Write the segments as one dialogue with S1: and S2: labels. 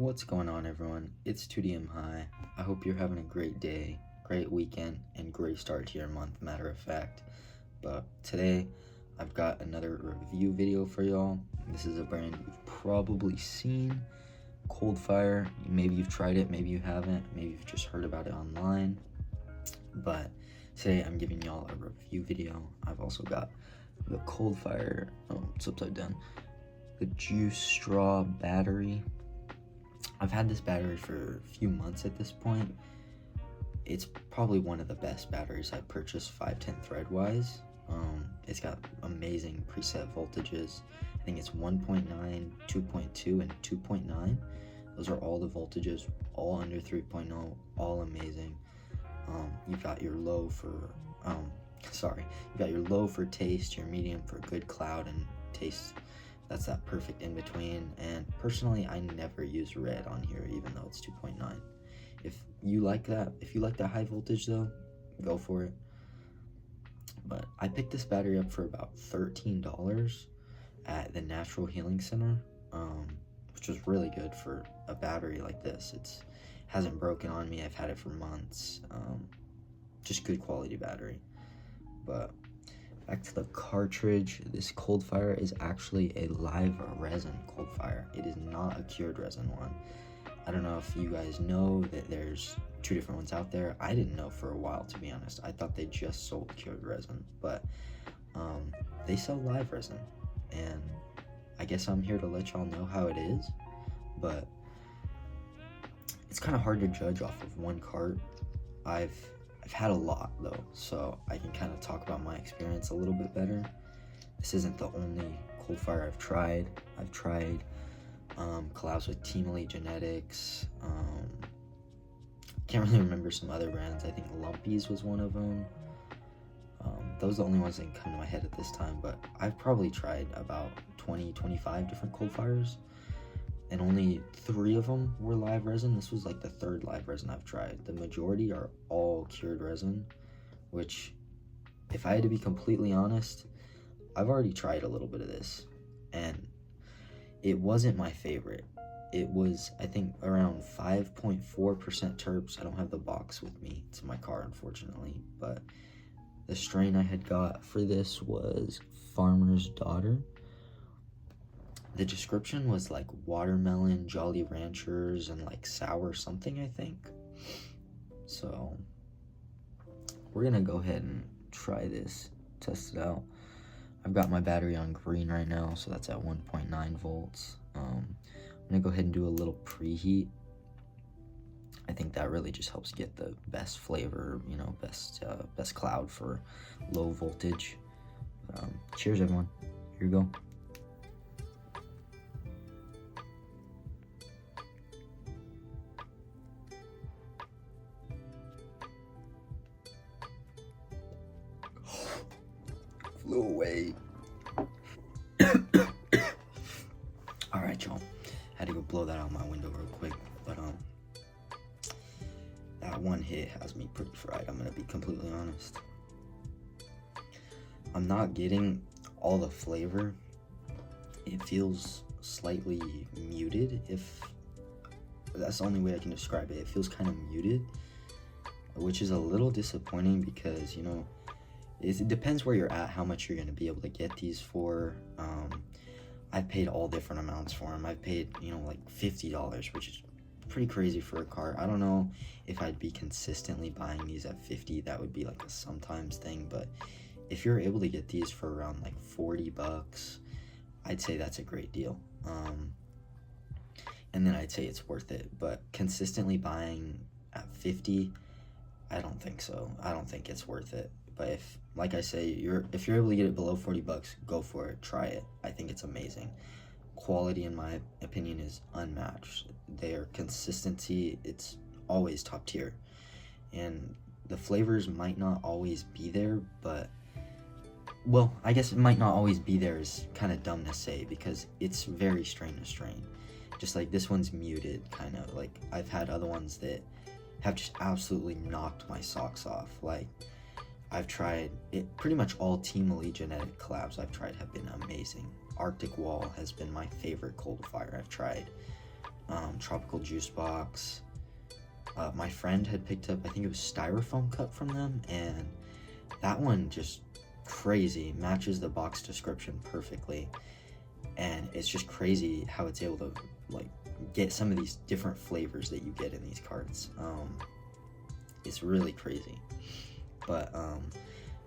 S1: What's going on, everyone? It's 2DM High. I hope you're having a great day, great weekend, and great start to your month, matter of fact. But today, I've got another review video for y'all. This is a brand you've probably seen, ColdFire. Maybe you've tried it, maybe you haven't, maybe you've just heard about it online. But today, I'm giving y'all a review video. I've also got the ColdFire, it's upside down, the juice straw battery. I've had this battery for a few months at this point. It's probably one of the best batteries I've purchased 510 thread wise. It's got amazing preset voltages. I think it's 1.9, 2.2, and 2.9. Those are all the voltages, all under 3.0, all amazing. You've got your low for taste, your medium for good cloud and taste. That's that perfect in between. And personally, I never use red on here, even though it's 2.9. If you like that high voltage though, go for it. But I picked this battery up for about $13 at the Natural Healing Center, which was really good for a battery like this. It hasn't broken on me. I've had it for months. Just good quality battery. But back to the cartridge. This ColdFire is actually a live resin ColdFire. It is not a cured resin one. I don't know if you guys know that there's two different ones out there. I didn't know for a while, to be honest. I thought they just sold cured resin, but they sell live resin, and I guess I'm here to let y'all know how it is. But it's kind of hard to judge off of one cart. I've had a lot though, so I can kind of talk about my experience a little bit better. This isn't the only ColdFire I've tried. I've tried collabs with Team Elite Genetics. Can't really remember some other brands. I think Lumpy's was one of them. Those are the only ones that can come to my head at this time, but I've probably tried about 20-25 different ColdFires, and only 3 of them were live resin. This was like the 3rd live resin I've tried. The majority are all cured resin, which, if I had to be completely honest, I've already tried a little bit of this, and it wasn't my favorite. It was, I think, around 5.4% terps. I don't have the box with me. It's in my car, unfortunately, but the strain I had got for this was Farmer's Daughter. The description was like watermelon, Jolly Ranchers, and like sour something, I think. So we're gonna go ahead and try this, test it out. I've got my battery on green right now, so that's at 1.9 volts. I'm gonna go ahead and do a little preheat. I think that really just helps get the best flavor, best cloud for low voltage. Cheers, everyone. Here we go. Flew away. Alright, y'all. Had to go blow that out my window real quick. But that one hit has me pretty fried, I'm gonna be completely honest. I'm not getting all the flavor. It feels slightly muted, if that's the only way I can describe it. It feels kind of muted, which is a little disappointing because, it depends where you're at, how much you're going to be able to get these for. I've paid all different amounts for them. I've paid, like $50, which is pretty crazy for a cart. I don't know if I'd be consistently buying these at 50. That would be like a sometimes thing, but if you're able to get these for around like $40, I'd say that's a great deal. And then I'd say it's worth it, but consistently buying at 50, I don't think so. I don't think it's worth it. But if, like I say, if you're able to get it below $40, go for it. Try it. I think it's amazing. Quality, in my opinion, is unmatched. Their consistency, it's always top tier. And the flavors might not always be there, but, well, I guess it might not always be there is kind of dumb to say, because it's very strain to strain. Just like this one's muted, kind of. Like, I've had other ones that have just absolutely knocked my socks off. Like, I've tried it. Pretty much all Team Elite Genetic collabs I've tried have been amazing. Arctic Wall has been my favorite ColdFire I've tried. Tropical Juice Box. My friend had picked up, I think it was Styrofoam Cup from them, and that one just crazy, matches the box description perfectly. And it's just crazy how it's able to like get some of these different flavors that you get in these carts. It's really crazy. But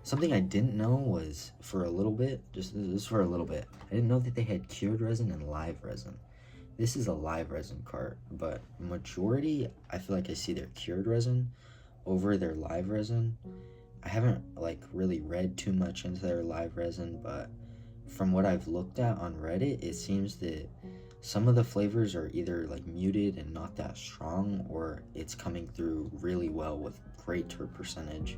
S1: something I didn't know was, for a little bit, just for a little bit, I didn't know that they had cured resin and live resin. This is a live resin cart, but majority, I feel like I see their cured resin over their live resin. I haven't like really read too much into their live resin, but from what I've looked at on Reddit, it seems that some of the flavors are either like muted and not that strong, or it's coming through really well with great terp percentage.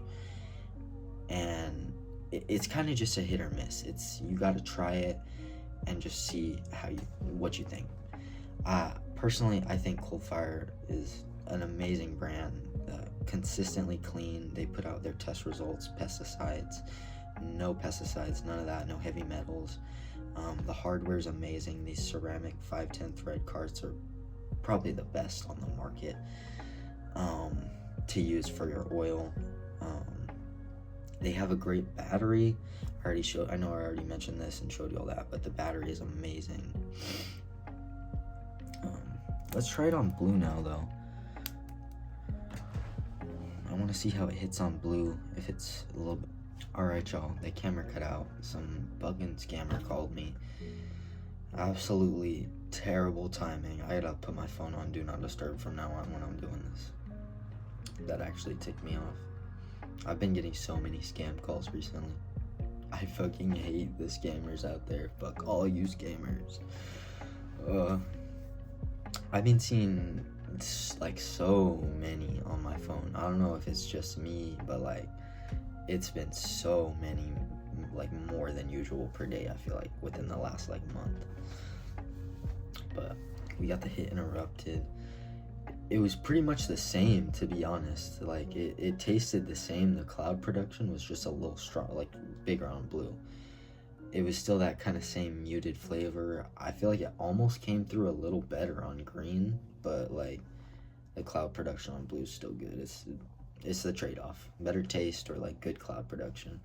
S1: And it's kind of just a hit or miss. You got to try it and just see what you think. Personally, I think ColdFire is an amazing brand, consistently clean. They put out their test results, no pesticides, none of that, no heavy metals. The hardware is amazing. These ceramic 510 thread carts are probably the best on the market to use for your oil. They have a great battery. I know I already mentioned this and showed you all that, but the battery is amazing. Let's try it on blue now, though. I want to see how it hits on blue, if it's a little bit. Alright, y'all, the camera cut out. Some bugging scammer called me. Absolutely terrible timing. I gotta put my phone on Do Not Disturb from now on when I'm doing this. That actually ticked me off. I've been getting so many scam calls recently. I fucking hate the scammers out there. Fuck all you scammers. I've been seeing like so many on my phone. I don't know if it's just me, but like it's been so many, like more than usual per day, I feel like, within the last like month. But we got the hit interrupted. It was pretty much the same, to be honest. Like it tasted the same. The cloud production was just a little strong, like bigger on blue. It was still that kind of same muted flavor. I feel like it almost came through a little better on green, but like the cloud production on blue is still good. It's the trade-off. Better taste or like good cloud production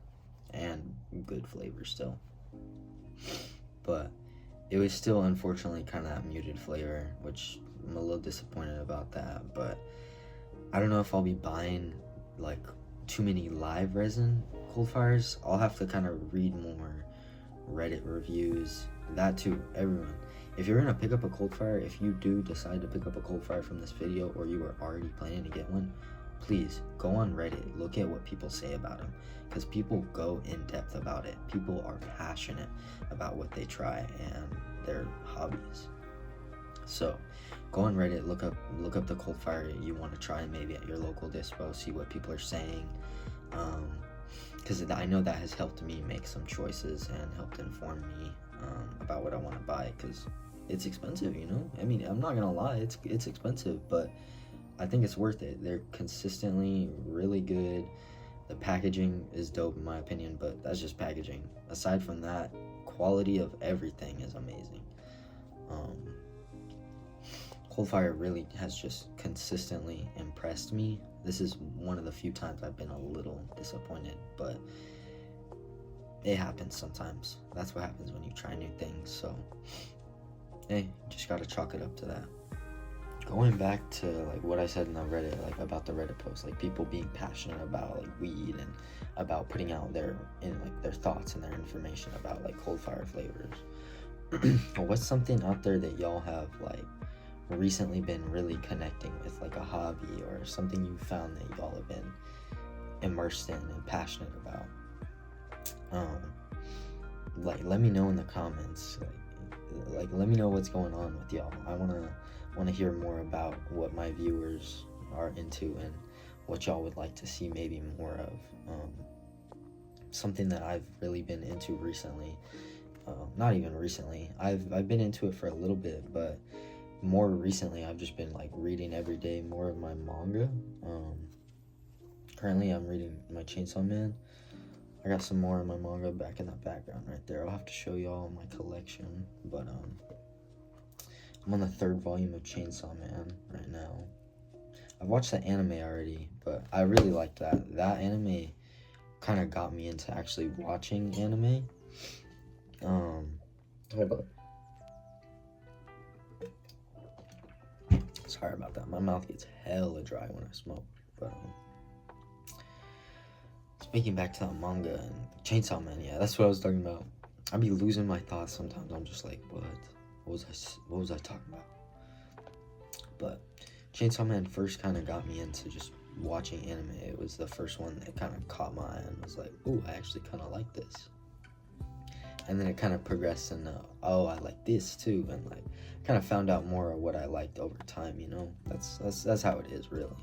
S1: and good flavor still. But it was still unfortunately kind of that muted flavor, which I'm a little disappointed about that. But I don't know if I'll be buying like too many live resin ColdFires. I'll have to kind of read more Reddit reviews. That too, everyone. If you're gonna pick up a ColdFire, if you do decide to pick up a ColdFire from this video, or you are already planning to get one, please go on Reddit, look at what people say about them, because people go in depth about it. People are passionate about what they try and their hobbies. So go on Reddit, look up the ColdFire you want to try, maybe at your local dispo, see what people are saying, because I know that has helped me make some choices and helped inform me about what I want to buy, because it's expensive, you know? I mean, I'm not gonna lie, it's expensive, but I think it's worth it. They're consistently really good. The packaging is dope in my opinion, but that's just packaging. Aside from that, quality of everything is amazing. ColdFire really has just consistently impressed me. This is one of the few times I've been a little disappointed, but it happens sometimes. That's what happens when you try new things. So, hey, just gotta chalk it up to that. Going back to like what I said in the Reddit, like about the Reddit post, like people being passionate about like weed and about putting out their thoughts and their information about like ColdFire flavors. What's something out there that y'all have like recently been really connecting with, like a hobby or something you found that y'all have been immersed in and passionate about? Like let me know in the comments. Like let me know what's going on with y'all. I want to hear more about what my viewers are into and what y'all would like to see maybe more of. Something that I've really been into recently, not even recently, I've been into it for a little bit, but more recently I've just been like reading every day more of my manga. Currently I'm reading my Chainsaw Man. I got some more of my manga back in the background right there. I'll have to show y'all my collection, but I'm on the 3rd volume of Chainsaw Man right now. I've watched the anime already, but I really liked that. That anime kind of got me into actually watching anime. Hold up. Sorry about that. My mouth gets hella dry when I smoke. But speaking back to that manga and Chainsaw Man, yeah, that's what I was talking about. I'd be losing my thoughts sometimes. I'm just like, what was I talking about? But Chainsaw Man first kind of got me into just watching anime. It was the first one that kind of caught my eye and was like, ooh, I actually kind of like this. And then it kind of progressed into, oh, I like this too, and like kind of found out more of what I liked over time. You know, that's how it is really.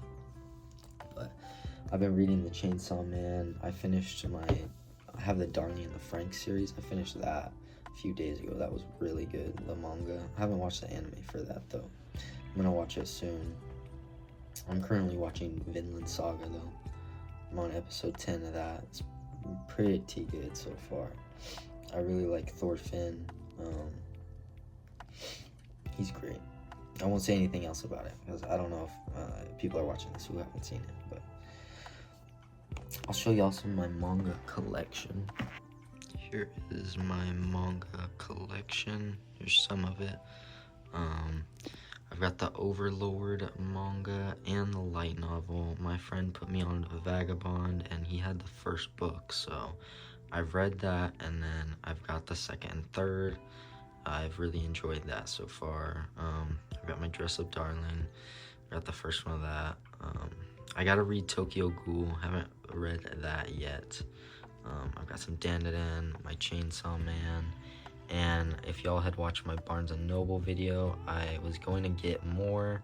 S1: But I've been reading the Chainsaw Man. I have the Darlie and the Frank series. I finished that a few days ago. That was really good. The manga. I haven't watched the anime for that though. I'm gonna watch it soon. I'm currently watching Vinland Saga though. I'm on episode 10 of that. It's pretty good so far. I really like Thorfinn. He's great. I won't say anything else about it because I don't know if people are watching this who haven't seen it, but I'll show y'all some of my manga collection. Here is my manga collection. Here's some of it. I've got the Overlord manga and the light novel. My friend put me on Vagabond and he had the first book, so I've read that, and then I've got the 2nd and 3rd. I've really enjoyed that so far. I've got my Dress Up Darling. Got the first one of that. I gotta read Tokyo Ghoul. Haven't read that yet. I've got some Dandadan, my Chainsaw Man, and if y'all had watched my Barnes & Noble video, I was going to get more,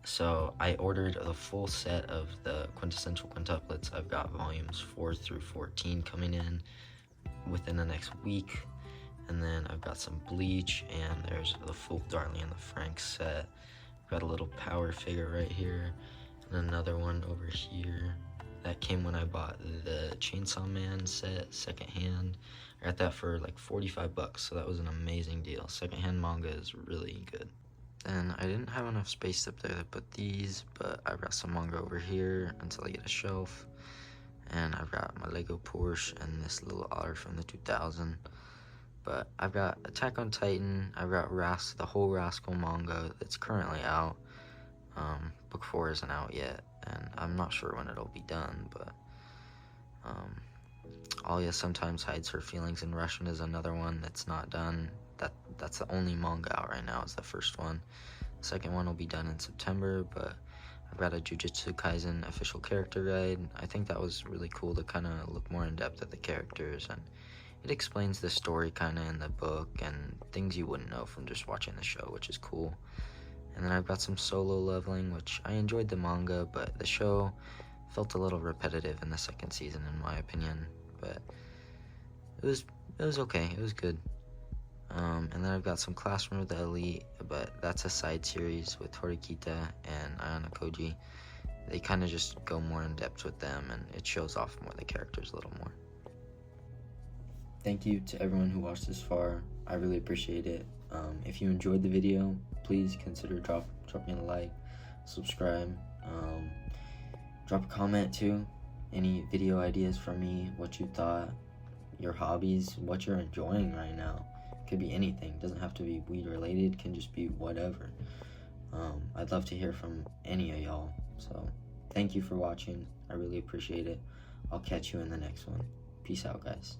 S1: so I ordered the full set of the Quintessential Quintuplets. I've got volumes 4 through 14 coming in within the next week, and then I've got some Bleach, and there's the full Darlie and the Frank set. I've got a little power figure right here, and another one over here. That came when I bought the Chainsaw Man set secondhand. I got that for like $45, so that was an amazing deal. Secondhand manga is really good. And I didn't have enough space up there to put these, but I've got some manga over here until I get a shelf. And I've got my Lego Porsche and this little otter from the 2000. But I've got Attack on Titan. I've got the whole Rascal manga that's currently out. Book 4 isn't out yet, and I'm not sure when it'll be done, but Alia Sometimes Hides Her Feelings in Russian is another one that's not done. That's the only manga out right now, is the first one. The second one will be done in September, but I've got a Jujutsu Kaisen official character guide. I think that was really cool to kind of look more in depth at the characters, and it explains the story kind of in the book and things you wouldn't know from just watching the show, which is cool. And then I've got some Solo Leveling, which I enjoyed the manga, but the show felt a little repetitive in the 2nd season, in my opinion. But it was okay. It was good. And then I've got some Classroom of the Elite, but that's a side series with Horikita and Ayano Koji. They kind of just go more in depth with them, and it shows off more the characters a little more. Thank you to everyone who watched this far. I really appreciate it. If you enjoyed the video, please consider dropping a like, subscribe, drop a comment too. Any video ideas from me, what you thought, your hobbies, what you're enjoying right now. Could be anything, doesn't have to be weed related, can just be whatever. I'd love to hear from any of y'all. So thank you for watching. I really appreciate it. I'll catch you in the next one. Peace out, guys.